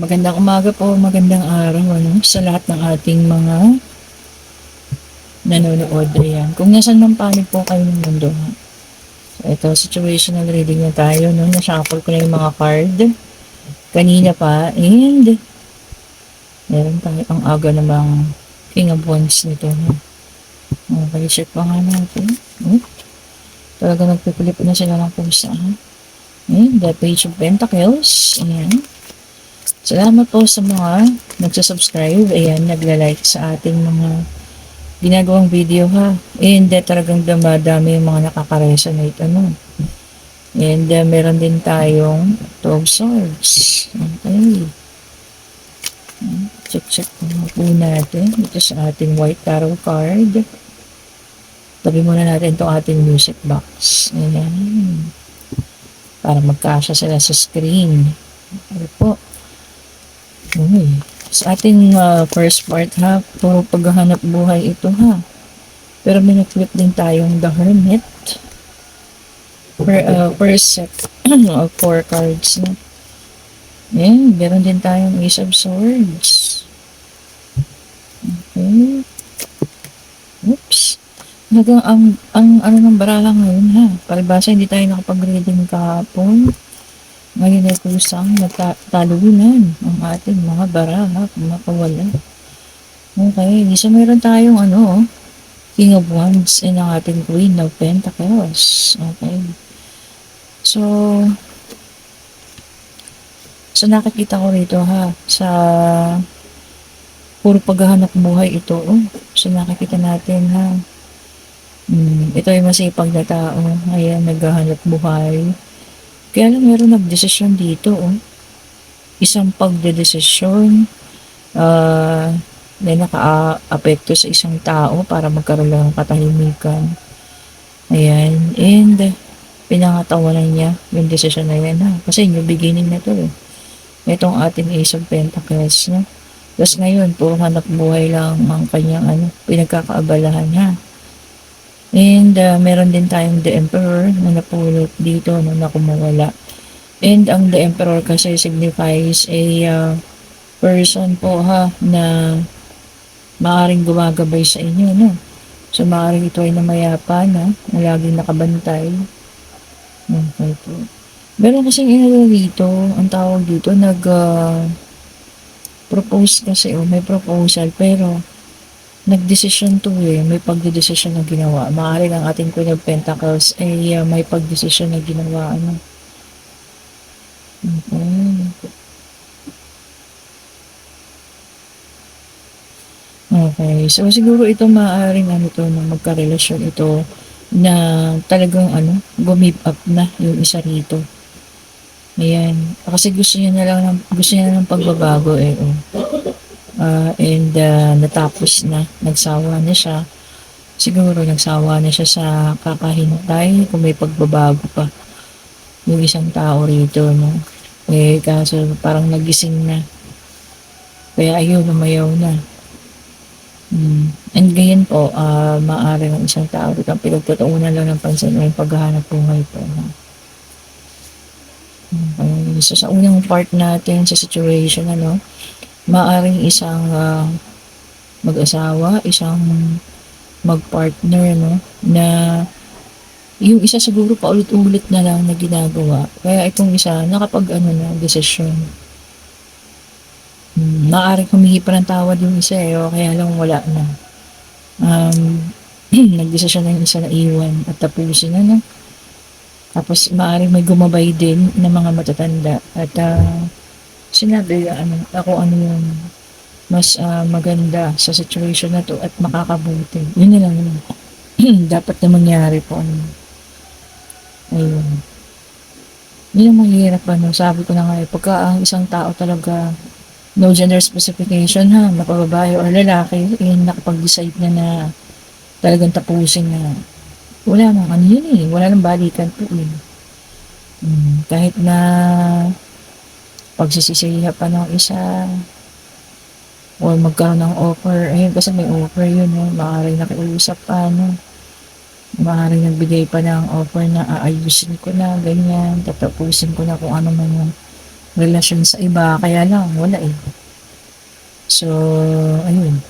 Magandang umaga po, magandang araw sa lahat ng ating mga nanonood. Ayan. Kung nasan man panig po kayo ng mundo. So, ito, situational reading na tayo. Nashuffle ko na yung mga card. Kanina pa. And, meron tayo ang aga namang King of Wands nito. Okay, check pa nga natin. Talaga nagpipilip na sila ng pusa. And, the Page of Pentacles. Ayan. Salamat po sa mga nagsasubscribe, ayan, nagla-like sa ating mga ginagawang video ha. And talagang dumadami yung mga nakaka-resonate And meron din tayong 12 swords. Okay. Check po natin ito sa ating white tarot card. Tabi muna natin itong ating music box. Ayan. Para magkasya sila sa screen. Ano po? Sa ating first part ha, puro paghahanap buhay ito ha. Pero may na-flip din tayong The Hermit. First set of 4 cards na. Ayan, meron din tayong Ace of Swords. Okay. Oops. Hanggang ang ano ng baraha ngayon ha. Palibasa hindi tayo nakapag-reading kahapon. Ngayon ay kusang nagtalunan ang ating mga baraha kung mapawala. Okay, so meron tayong King of Wands and ang ating Queen of Pentacles. Okay. So nakikita ko rito ha, sa puro paghahanap buhay ito. So nakikita natin ha. Ito ay masipag na tao. Ayan, naghahanap buhay. Kaya lang meron nagdesisyon dito. Isang pagdedesisyon na naka-apekto sa isang tao para magkaroon lang ng katahimikan. Ayan. And pinangatawanan niya yung desisyon na yan ha. Kasi new beginning na to Itong ating Ace of Pentacles no? Tapos ngayon, puro hanap buhay lang ang kanyang pinagkakaabalahan ha. And meron din tayong The Emperor na napulot dito na kumawala. And ang The Emperor kasi signifies a person po ha na maaaring gumagabay sa inyo no. So maaaring ito ay namayapa na laging nakabantay. Okay po. Meron kasing dito, ang tawag dito propose kasi may proposal pero nagdesisyon to may pagdedesisyon na ginawa. Maaaring ang ating Queen of Pentacles ay may pagdesisyon na ginawa Okay, so siguro ito maaaring na magkarelasyon ito na talagang gumip up na yung isa rito. Ayan, kasi gusto niya ng pagbabago and natapos na, nagsawa na siya. Siguro nagsawa na siya sa kakahintay kung may pagbabago pa yung isang tao rito no. Kaso parang nagising na. Kaya ayun, umayaw na. And ganyan po, maaari ng isang tao dito ang pinagtutuunan lang ng pansin yung paghahanap buhay po. Okay. So sa unang part natin sa situation maaaring isang mag-asawa, isang mag-partner na yung isa siguro paulit-ulit na lang na ginagawa. Kaya itong isa nakapag desisyon. Maaaring humingi pa ng tawad yung isa kaya lang wala na. Nagdesisyon na yung isa na iwan at tapusin Tapos maaaring may gumabay din ng mga matatanda at sinabi ako yung mas maganda sa situation na to at makakabuti. Yun na lang dapat na mangyari po. Ayun. Yun ang mahirap sabi ko na nga pagka ang isang tao talaga no gender specification ha, mapababae or lalaki, nakapag-decide na talagang tapusin na wala nang wala nang balikan po kahit na pagsisisiha pa ng isa o magkaroon ng offer, ayun kasi may offer yun maaaring nakiusap pa maaaring nagbigay pa ng offer na aayusin ko na ganyan, tatapusin ko na kung ano man yung relasyon sa iba, kaya lang wala eh. So, ayun,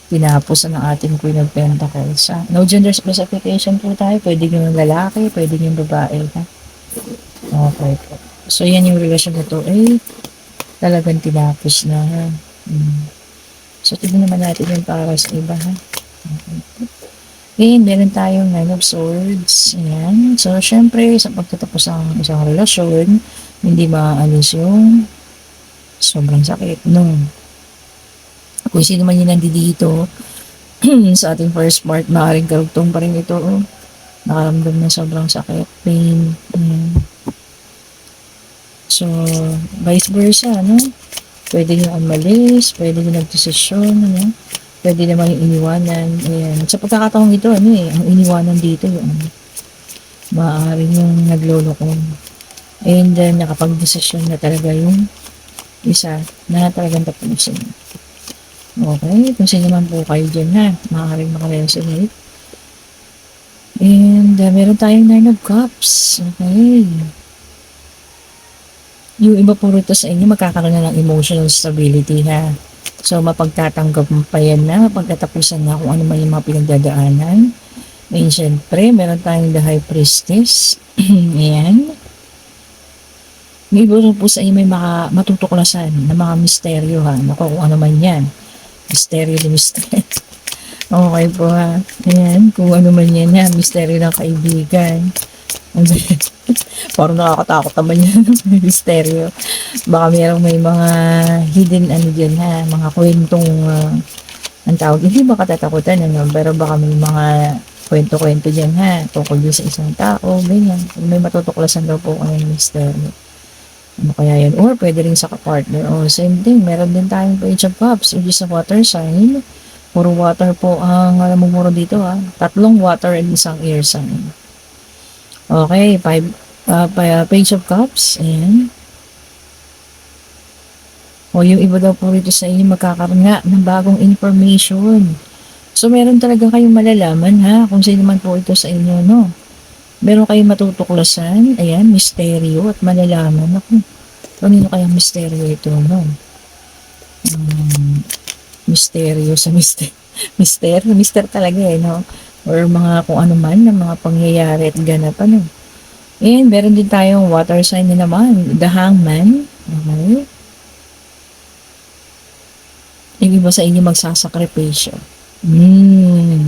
tinapos na ng ating Queen of Pentacles. No gender specification po tayo, pwede yung lalaki, pwede yung babae. Ha? Okay po. So, yan yung relasyon na to. Eh, talagang tinapos na. Ha? So, tignan naman natin yung para sa iba. Ha? Okay. And meron tayong Nine of Swords. Ayan. So, syempre, sa pagtatapos ng isang relasyon, hindi maaalis yung sobrang sakit. No. Kung sino man yung nandito sa ating first part, maaaring karugtong pa rin ito. Oh. Nakaramdam ng sobrang sakit, pain. Ayan. So, vice versa, no? Pwede yung umalis, pwede yung nagdesisyon, ano? Pwede naman yung iniwanan. Ayan. Sa pagkakataong ito, ano eh, ang iniwanan dito yung maaaring yung naglolokong. And then, nakapag-desisyon na talaga yung isa na talagang tapusin. Okay, kung sino man po kayo dyan ha, maaaring makaresonate. And meron tayong Nine of Cups. Okay. Yung iba po rito sa inyo, magkakaroon na ng emotional stability ha. So, mapagtatanggap pa yan na, mapagtatapusan na kung ano man yung mga pinagdadaanan. And syempre, meron tayong the High Priestess. Ayan. May iba po sa inyo may matutuklasan na mga misteryo ha. Naku, kung ano man yan. Misteryo ni misteryo. Okay po ha. Ayan, kung ano man yan ha. Misteryo ng kaibigan. Parang nakakatakot naman yan. Misteryo. Baka may mga hidden ano dyan ha. Mga kwentong ang tawag. Hindi ba katatakutan ano. Pero baka may mga kwento-kwento dyan ha. Tungkol din sa isang tao. Ganyan. May matutuklasan daw po ang misteryo. Ano kaya yan? Or pwede rin sa kapartner. O same thing. Meron din tayong Page of Cups. Which is a water sign. Puro water po ang namumuro dito ha. 3 water and isang air sign. Okay, Page of Cups. Ayan. O yung iba daw po rito sa inyo magkakaroon nga ng bagong information. So meron talaga kayong malalaman ha kung sino man po ito sa inyo, no? Meron kayong matutuklasan. Ayan, misteryo at malalaman. Ako, kanino kayang misteryo ito, no? Misteryo sa mister talaga eh, no? Or mga kung ano man, ng mga pangyayari at ganap, ano. And meron din tayong water sign na naman, the Hangman. Okay. Yung iba sa inyo magsasakripisyo.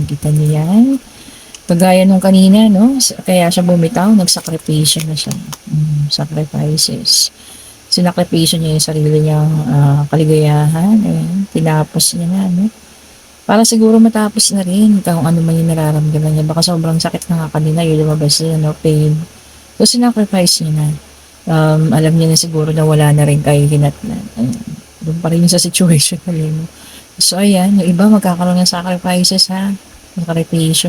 Kita niyo yan? Kagaya nung kanina, no? Kaya siya bumitaw, nagsakripisyo na siya. Sacrifices. Sinakripisyo niya yung sarili niyang kaligayahan. Ayan, tinapos niya na, no? Para siguro matapos na rin kung ano man yung nararamdaman niya. Baka sobrang sakit na nga kanina, yung lumabas niya, no? Pain. So, sinacrifice niya na. Alam niya na siguro na wala na rin kayo hinatnan. Doon pa rin sa situation na rin. So, ayan, yung iba magkakaroon ng sacrifices, ha? Sacrifice.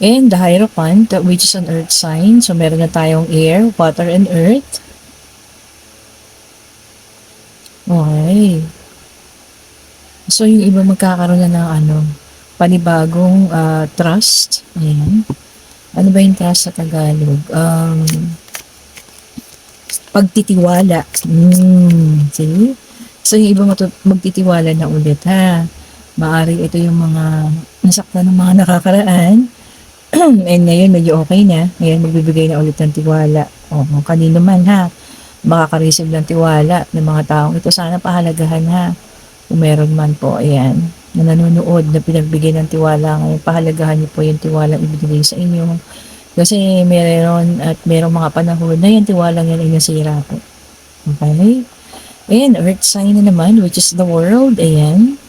And the Hierophant, which is an earth sign. So, meron na tayong air, water, and earth. Okay. So, yung iba magkakaroon na ng panibagong trust. Ayan. Ano ba yung trust sa Tagalog? Pagtitiwala. See? So, yung iba magtitiwala na ulit, ha? Maaari ito yung mga nasaktan ng mga nakakaraan. And ngayon, medyo okay na. Ngayon, magbibigay na ulit ng tiwala. O, kanino man, ha? Makaka-receive ng tiwala ng mga taong ito. Sana pahalagahan, ha? Kung meron man po, ayan, na nanonood, na pinagbigay ng tiwala ngayon, pahalagahan niyo po yung tiwala ibigay sa inyo. Kasi meron at merong mga panahon na yung tiwala yan ay nasira po. Okay? And earth sign na naman, which is the world, ayan.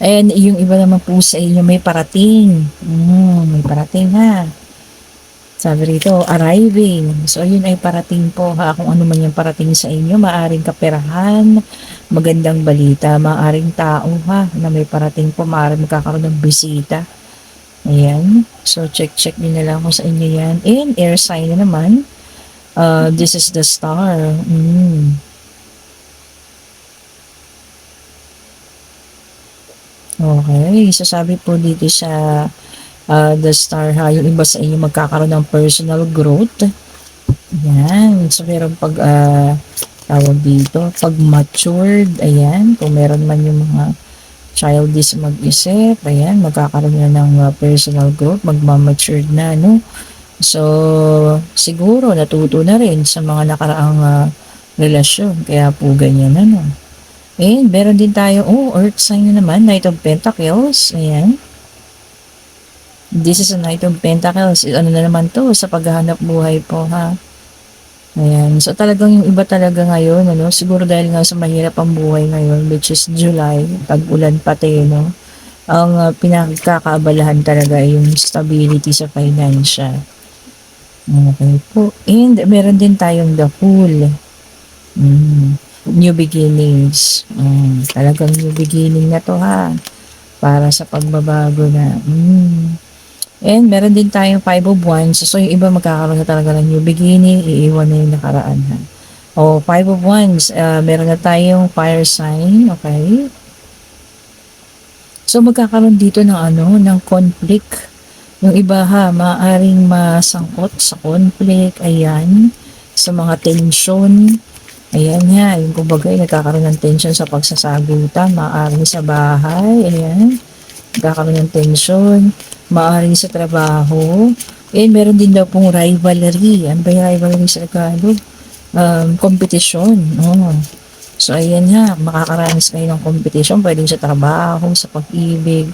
And yung iba naman po sa inyo, may parating. May parating ha. Sabi rito, arriving. So, yun ay parating po ha. Kung ano man yung parating sa inyo, maaring kaperahan, magandang balita, maaring tao ha, na may parating po, maaring magkakaroon ng bisita. Ayan. So, check nyo na lang kung sa inyo yan. And air sign na naman. This is the star. Okay. So, sabi po dito sa the star ha, yung iba sa inyo magkakaroon ng personal growth. Yan. So, meron pag, tawag dito, pag matured, ayan, kung meron man yung mga childish mag-isip, ayan, magkakaroon na ng personal growth, magmamatured na, no? So, siguro natuto na rin sa mga nakaraang relasyon, kaya po ganyan, ano? And meron din tayo, Earth sign na naman, Knight of Pentacles, ayan. This is a Knight of Pentacles, ano na naman to, sa paghahanap buhay po, ha? Ayan. So, talagang yung iba talaga ngayon, ano, siguro dahil nga sa mahirap ang buhay ngayon, which is July, tag-ulan pati, no, ang pinagkakaabalahan talaga ay yung stability sa financial. Okay po. And meron din tayong the Fool. New beginnings. Talagang new beginning na to, ha. Para sa pagbabago na. And meron din tayong 5 of Wands. So, yung iba magkakaroon na talaga ng new beginning, iiwan na yung nakaraan, ha. O, 5 of Wands, meron na tayong fire sign, okay? So, magkakaroon dito ng ano, ng conflict. Yung iba, ha, maaaring masangkot sa conflict, ayan, sa mga tension. Ayan nga, yung kumbaga, nagkakaroon ng tension sa pagsasagutan, maaaring sa bahay, ayan, nagkakaroon ng tension, maaaring sa trabaho, and meron din daw pong rivalry. Ano ba yung rivalry sa Tagalog? Competition. Oh. So, ayan nga, makakaranas kayo ng competition, pwedeng sa trabaho, sa pag-ibig.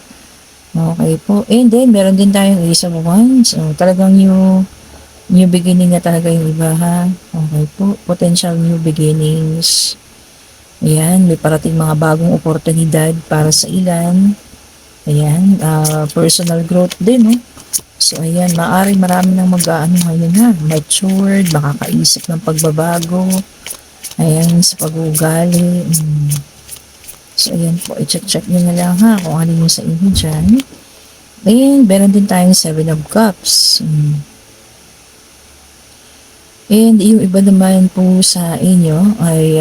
Okay po. And then, meron din tayong Ace of Wands. So, talagang new beginning na talaga yung iba, ha. Okay po. Potential new beginnings. Ayan, may parating mga bagong oportunidad para sa ilan. Ayan, personal growth din, no? So, ayan, marami nang mag-aano ngayon, ha. Matured, makakaisip ng pagbabago. Ayan, sa pag-uugali. So, ayan po, i-check nyo na lang, ha, kung ano yung sa inyo dyan. And, meron din tayong 7 of Cups. And, yung iba naman po sa inyo ay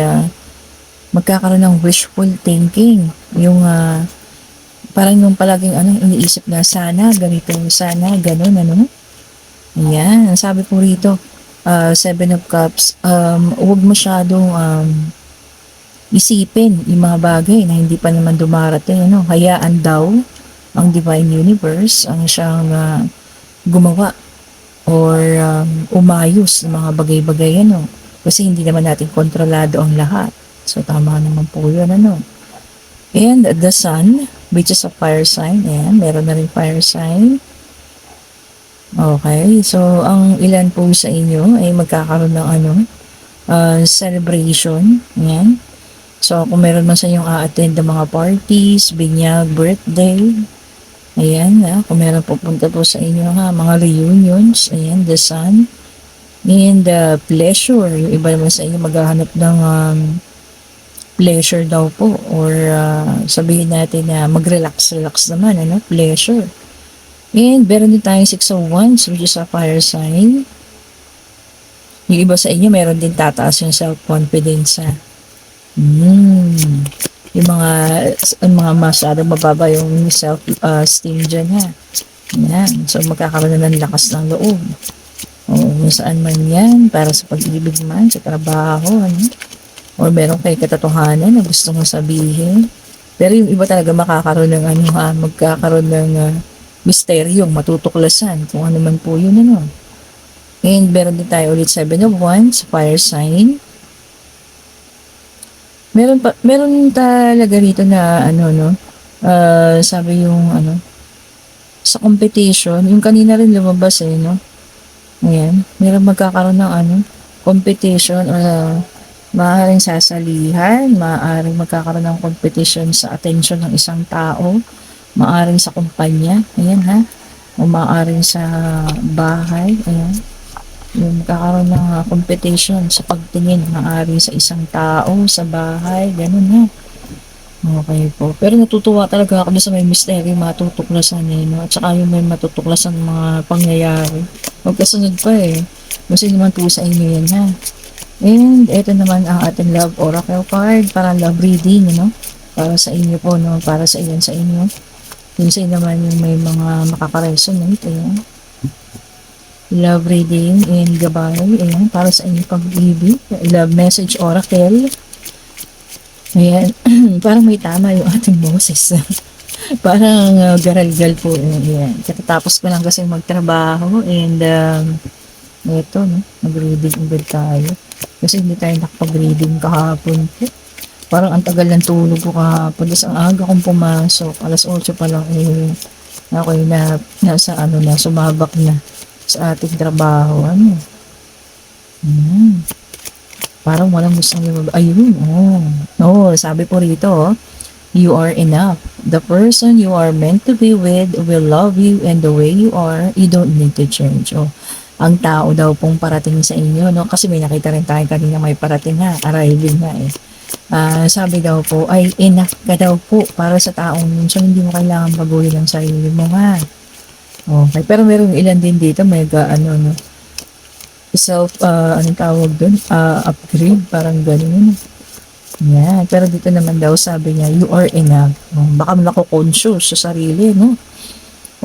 magkakaroon ng wishful thinking. Yung, parang yung palaging iniisip na sana, ganito, sana, ganun, ano. Ayan, sabi po rito, 7 of Cups, huwag masyadong, isipin yung mga bagay na hindi pa naman dumarating, ano, hayaan daw ang divine universe ang siyang gumawa or umayos ng mga bagay-bagay, ano, kasi hindi naman natin kontrolado ang lahat. So, tama naman po yun, ano. And the Sun, which is a fire sign, ayan, meron na rin fire sign. Okay, so ang ilan po sa inyo ay magkakaroon ng celebration, ayan. So, kung meron man sa inyong a-attend ng mga parties, binyag, birthday, ayan, kung meron pupunta po sa inyo, ha, mga reunions, ayan, the Sun, and pleasure, yung iba naman sa inyo maghahanap ng pleasure daw po, or sabihin natin na mag-relax naman, ano, pleasure. And meron din tayong 6 of Wands, which is a fire sign. Yung iba sa inyo, meron din tataas yung self-confidence, ha. Yung mga masyadong mababa yung self-esteem dyan, ha. Yan. So, magkakaroon na ng lakas ng loob. O, kung saan man yan, para sa pag-ibig man, sa trabaho, ano. O, meron kayo katatohanan na gusto mo sabihin. Pero yung iba talaga makakaroon ng magkakaroon ng misteryong matutuklasan, kung ano man po yun, ano. And meron din tayo ulit 7 of Wands, fire sign. Meron talaga rito na sabi yung sa competition, yung kanina rin lumabas no. Ayan, meron magkakaroon ng competition or maaaring sasalihan, maaaring magkakaroon ng competition sa attention ng isang tao, maaaring sa kumpanya, ayan ha, o maaaring sa bahay, ayan. Yung magkakaroon ng competition sa pagtingin, maaari sa isang tao, sa bahay, ganun ha. Okay po. Pero natutuwa talaga ako sa may mystery, matutuklasan no? At saka yung may matutuklasan mga pangyayari. Magkasunod pa Kasi naman po sa inyo yan ha. And ito naman ang ating love oracle card, para love reading, para sa inyo po, no? Para sa iyan sa inyo. Yung sa inyo naman yung may mga makakaresonate, love reading and gabay, ayan, para sa inyong pag-ibig, love message oracle, ayan, parang may tama yung ating boses. Parang garal-gal po, ayan, katatapos ko lang kasi magtrabaho and eto, no, mag-reading ulit tayo, kasi hindi tayo nakapag-reading kahapon po. Parang ang tagal ng tulog ko kahapon. Tapos ang aga kong pumasok. Alas 8 pa lang ako'y nasa ano na, sumabak na sa ating trabaho. Ano? Hmm. Parang walang gustong lumabas. Ayun, oh. Oh, sabi po rito, oh, you are enough. The person you are meant to be with will love you and the way you are, you don't need to change. Oh, ang tao daw pong parating sa inyo, no? Kasi may nakita rin tayo kanina may parating na, arrival na eh. Sabi daw po, ay enough ka daw po para sa taong yun. So, hindi mo kailangan baguhin ang sarili mo nga. Okay, pero meron ilan din dito, mega ano, no? Anong tawag dun? Upgrade, parang ganun. Yan. Pero dito naman daw, sabi niya, you are enough. Baka nako-conscious sa sarili, no?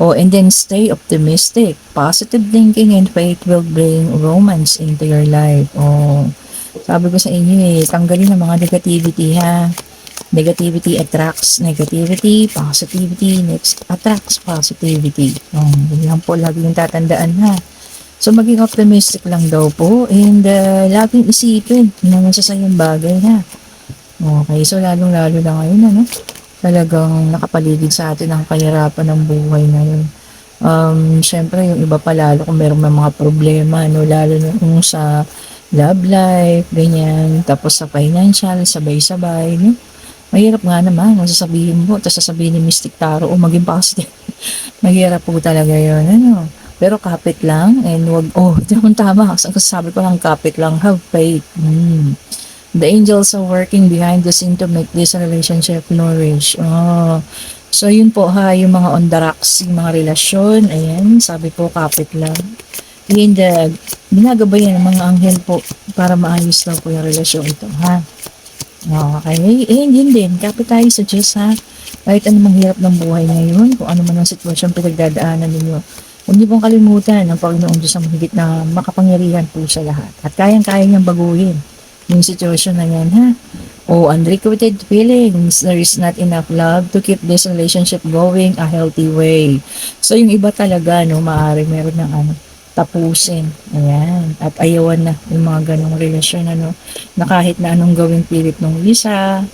And then stay optimistic. Positive thinking and faith will bring romance into your life. Sabi ko sa inyo tanggalin ang mga negativity ha. Negativity attracts negativity, positivity next attracts positivity. Ganyan po lagi yung tatandaan ha. So maging optimistic lang daw po and laging isipin ng masasayang bagay ha. Okay, so lalong-lalo na ngayon ano, talagang nakapaligid sa atin ang kahirapan ng buhay ngayon. Syempre yung iba pa lalo kung meron mga problema, no, lalo na kung sa love life, ganyan, tapos sa financial, sabay-sabay, no? Mahirap nga naman, kung sasabihin mo, tapos sasabihin ni Mystic Tarot, maging positive. Mahirap po talaga yun, ano? Pero kapit lang, and wag, tama, sabi ko lang, kapit lang, have faith. The angels are working behind the scene to make this relationship flourish. So yun po ha, yung mga on the rocks, yung mga relasyon, ayan, sabi po kapit lang. And ginagabayan ng mga anghel po para maayos lang po yung relasyon ito ha. Okay, yun din, kapit tayo sa Diyos ha. Kahit anong hirap ng buhay ngayon, kung ano man ang sitwasyon pinagdadaanan ninyo, huwag niyo pong kalimutan ang Panginoong Diyos ang mahigit na makapangyarihan po sa lahat. At kayang-kaya niyang baguhin yung sitwasyon na yan ha. Unrequited feelings, there is not enough love to keep this relationship going a healthy way. So yung iba talaga no, maaari meron ng tapusin, ayan, at ayawan na yung mga ganong relasyon ano, na kahit na anong gawing pilit nung isa,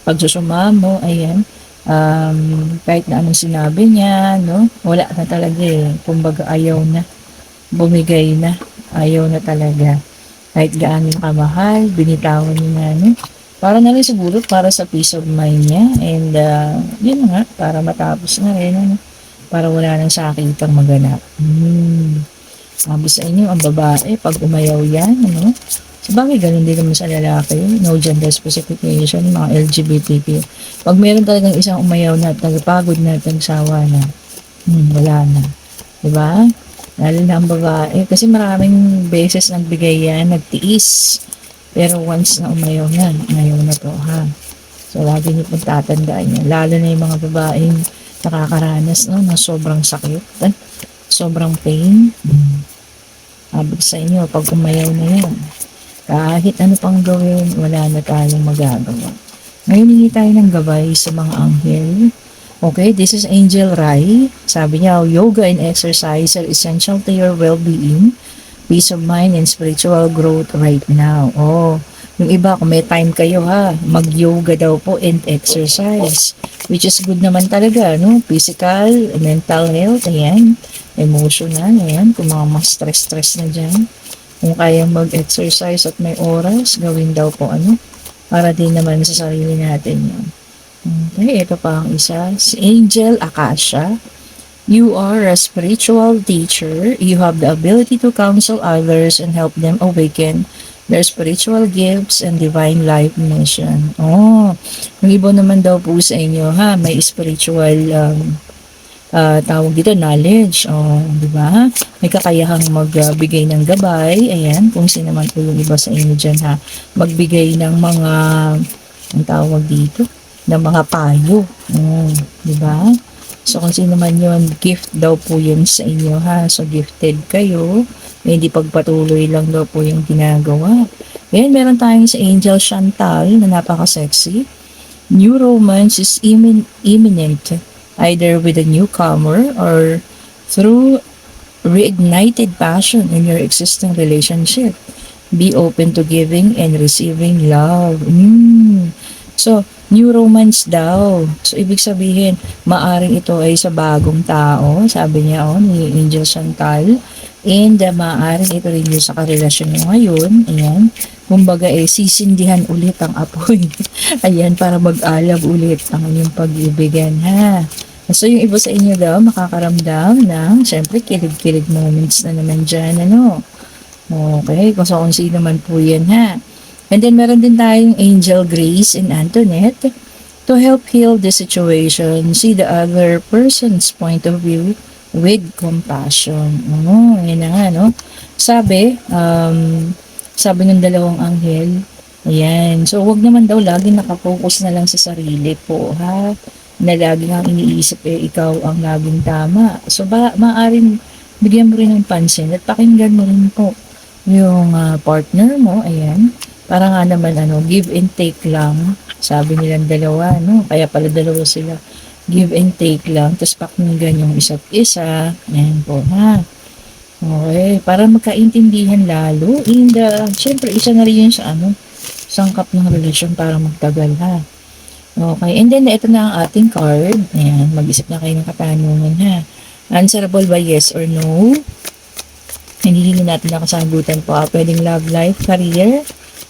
pagsusumamo, ayan, kahit na anong sinabi niya, no, wala na talaga kumbaga ayaw na, bumigay na, ayaw na talaga. Kahit gaano kamahal, binitawan niya na, no? Para na rin siguro para sa peace of mind niya and yun nga, para matapos na rin, ano? Para wala nang sakitang maganap. Sabi sa inyo, ang babae, pag umayaw yan, ano? Sabagay, ganun din naman sa lalaki, no gender specification, mga LGBTQ. Pag meron talagang isang umayaw na, nagpagod na, nagsawa na, wala na. Diba? Lalo na ang babae. Kasi maraming beses nagbigay yan, nagtiis. Pero once na umayaw na, umayaw na to ha. So lagi niyo pong tatandaan yan. Lalo na yung mga babaeng nakakaranas no, ng sobrang sakit. Sobrang pain. Sabi sa inyo, pag umayaw na yan, kahit ano pang gawin, wala na tayong magagawa. Ngayon hindi tayo ng gabay sa mga anghel. Okay, this is Angel Rai. Sabi niya, yoga and exercise are essential to your well-being, peace of mind, and spiritual growth right now. Yung iba, kung may time kayo ha, mag-yoga daw po and exercise, which is good naman talaga, no? Physical, mental health, ayan, emotional, ayan, kung mga mas stress-stress na dyan. Kung kayang mag-exercise at may oras, gawin daw po, para din naman sa sarili natin yun. Okay, ito pa ang isa. Si Angel Akasha. You are a spiritual teacher. You have the ability to counsel others and help them awaken their spiritual gifts and divine life mission. Yung iba naman daw po sa inyo, ha, may spiritual tawag dito, knowledge. Di ba? May kakayahang magbigay ng gabay. Ayan, kung sino man po yung iba sa inyo dyan, ha. Magbigay ng mga, ang tawag dito, ng mga payo. Di ba? So kung sino man yun, gift daw po yun sa inyo ha. So gifted kayo. Hindi pagpatuloy lang daw po yung ginagawa. Ayan, meron tayong sa Angel Chantal na napaka-sexy. New romance is imminent, either with a newcomer or through reignited passion in your existing relationship. Be open to giving and receiving love. So, new romance daw. So, ibig sabihin, maaring ito ay sa bagong tao. Sabi niya, ni Angel Chantal. And maaring ito rin yung sa karelasyon niyo ngayon. Ayan. Kumbaga, sisindihan ulit ang apoy. Ayan, para mag-alab ulit ang inyong pag-ibigan, ha. So, yung iba sa inyo daw, makakaramdam ng, syempre, kilig-kilig moments na naman dyan, ano. Okay, kung sino man po yan, ha. And then, meron din tayong Angel Grace and Antoinette to help heal the situation. See the other person's point of view with compassion. Ayan na nga, no. Sabi ng dalawang anghel, ayan. So, wag naman daw lagi nakafocus na lang sa sarili po, ha. Na lagi kang iniisip, ikaw ang laging tama. So, maaaring bigyan mo rin ng pansin at pakinggan mo rin po yung partner mo, ayan. Para nga naman, give and take lang. Sabi nilang dalawa, no? Kaya pala dalawa sila. Give and take lang. Tapos pakinggan yung isa't isa. Ayan po, ha. Okay. Para magkaintindihan lalo. And, syempre, isa na rin yun sa, sangkap ng relasyon para magtagal, ha. Okay. And then, ito na ang ating card. Ayan. Mag-isip na kayo ng katanungan, ha. Answerable by yes or no. Hindi natin nakasagutan po. Pwedeng love life, career,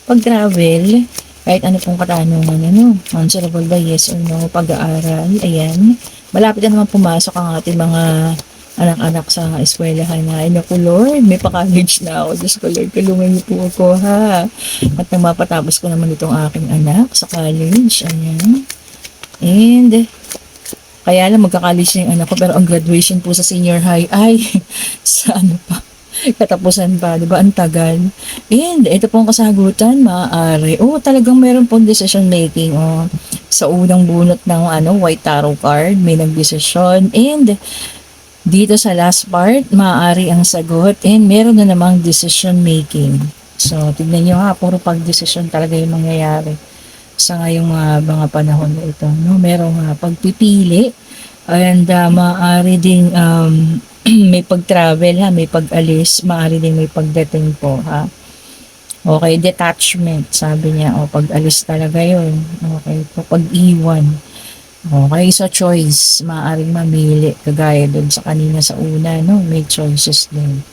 pag-travel, kahit ano pong katanungan, answerable by yes or no, pag-aaral, ayan. Malapit na naman pumasok ang ating mga anak-anak sa eskwelahan na, naku Lord, may pa-college na ako. Diyos ko Lord, tulungan niyo po ako, ha. At nang mapatapos ko naman itong aking anak sa college, ayan. And, kaya lang magka-college na yung anak ko, pero ang graduation po sa senior high ay, sa katapusan pa, di ba? Ang tagal. And, ito pong kasagutan, maaari. Talagang meron pong decision making, sa unang bunot ng, white tarot card, may nagdesisyon. And, dito sa last part, maaari ang sagot. And, meron na namang decision making. So, tignan nyo ha, puro pag-decision talaga yung mangyayari sa ngayong mga panahon na ito, no? Merong pagpipili. And, maaari ding, may pag-travel, ha, may pag-alis, maaari din may pagdating po, ha. Okay, detachment, sabi niya, pag-alis talaga yun. Okay, pag-iwan. Okay, so choice, maaaring mamili, kagaya dun sa kanina sa una, no, may choices din.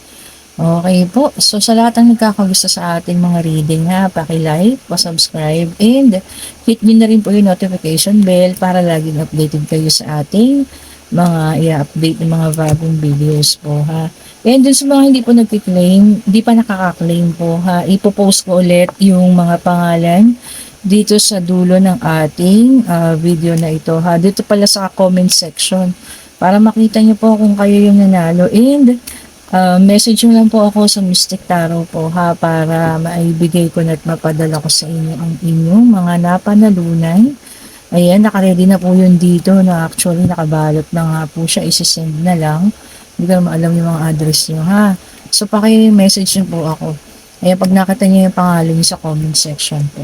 Okay po, so sa lahat ng nagkakagusto sa ating mga reading, ha, paki-like, pa-subscribe, and hit nyo na rin po yung notification bell para laging updated kayo sa ating mga i-update ng mga bagong videos po, ha. And dun sa mga hindi po nagki-claim, hindi pa nakaka-claim po, ha, ipopost ko ulit yung mga pangalan dito sa dulo ng ating video na ito, ha. Dito pala sa comment section para makita nyo po kung kayo yung nanalo. And message nyo lang po ako sa Mystic Tarot po, ha, para maibigay ko na at mapadala ko sa inyo ang inyong mga napanalunan. Ayan, nakaready na po yun dito na actually nakabalot na nga po siya. Isisend na lang. Hindi ko naman alam yung mga address nyo, ha. So, paki-message nyo po ako. Ayan, pag nakita nyo yung pangalan nyo sa comment section po.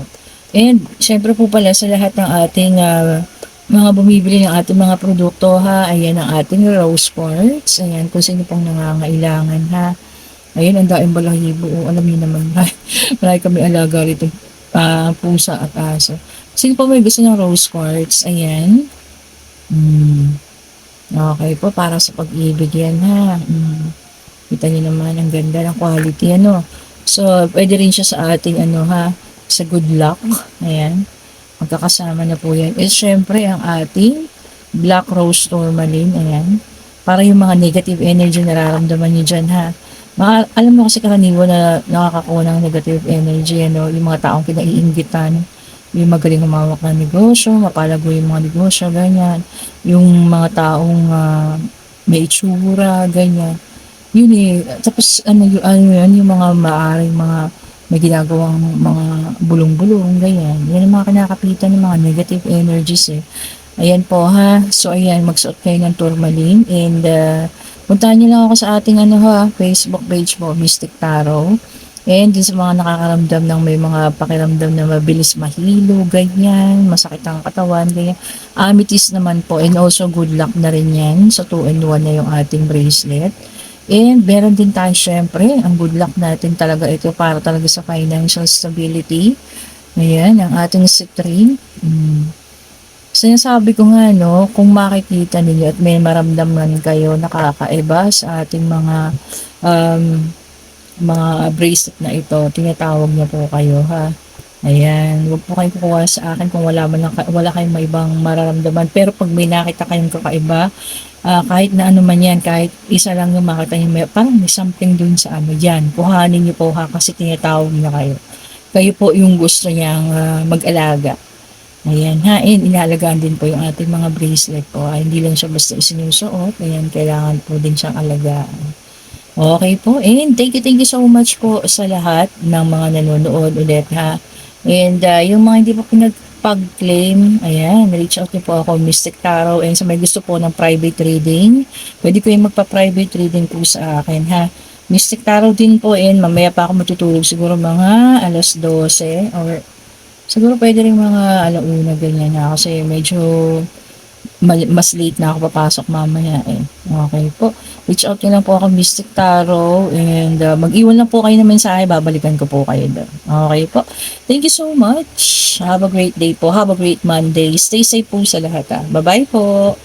And, syempre po pala sa lahat ng ating mga bumibili ng ating mga produkto, ha. Ayan ang ating rose quartz. Ayan, kung sino pong nangangailangan, ha. Ayan, ang daing balahibo. Alam niyo naman, ha. Marami kami alaga rito. Pusa at aso. Sino pa may gusto ng rose quartz? Ayan. Okay po, para sa pag-ibig yan, ha. Kita niyo naman, ang ganda ng quality, So, pwede rin siya sa ating, sa good luck. Ayan. Magkakasama na po yan. Syempre, ang ating black rose tourmaline. Ayan. Para yung mga negative energy nararamdaman niyo dyan, ha. Alam mo kasi karaniwan na nakakakuha ng negative energy, yung mga taong kinaiinggitan, yung magaling humawak ng negosyo, mapalago yung mga negosyo, ganyan. Yung mga taong may itsura, ganyan. Yun tapos yung mga maaring mga may ginagawang mga bulong-bulong, ganyan. Yan ang mga kinakapitan ng mga negative energies, Ayan po ha. So ayan, magsuot kayo ng tourmaline and puntahan niyo lang ako sa ating ano ha, Facebook page po, Mystic Tarot. And din sa mga nakakaramdam ng may mga pakiramdam na mabilis mahilo, ganyan, masakit ang katawan, ganyan. Amethyst naman po and also good luck na rin yan. So 2-in-1 na yung ating bracelet. And meron din tayo syempre, ang good luck natin talaga ito para talaga sa financial stability. Ayan, ang ating citrine. Sinasabi ko nga no, kung makikita ninyo at may maramdaman kayo nakakaiba sa ating um, mga bracelet na ito, tinatawag niyo po kayo ha. Ayan, huwag po kayong kukuha sa akin kung wala kayong may ibang mararamdaman. Pero pag may nakita kayong kakaiba, kahit na ano man yan, kahit isa lang yung makita niyo, parang may something dun sa ano yan. Kuhanin niyo po ha kasi tinatawag niya kayo. Kayo po yung gusto niyang mag-alaga. Ayan ha, and inaalagaan din po yung ating mga bracelet po. Hindi lang siya basta isinusuot. Ayan, kailangan po din siyang alagaan. Okay po, and thank you so much po sa lahat ng mga nanonood ulit ha. And yung mga hindi po pinagpag-claim, ayan, reach out niyo po ako, Mystic Tarot. And sa may gusto po ng private reading, pwede ko yung magpa-private reading po sa akin ha. Mystic Tarot din po, and mamaya pa ako matutulog siguro mga alas 12 or siguro pwede rin mga alauna ganyan na kasi medyo mas late na ako papasok mamaya eh. Okay po. Reach out nyo lang po ako Mystic Tarot and mag-iwan lang po kayo ng mensahe. Babalikan ko po kayo doon. Okay po. Thank you so much. Have a great day po. Have a great Monday. Stay safe po sa lahat ha. Bye-bye po.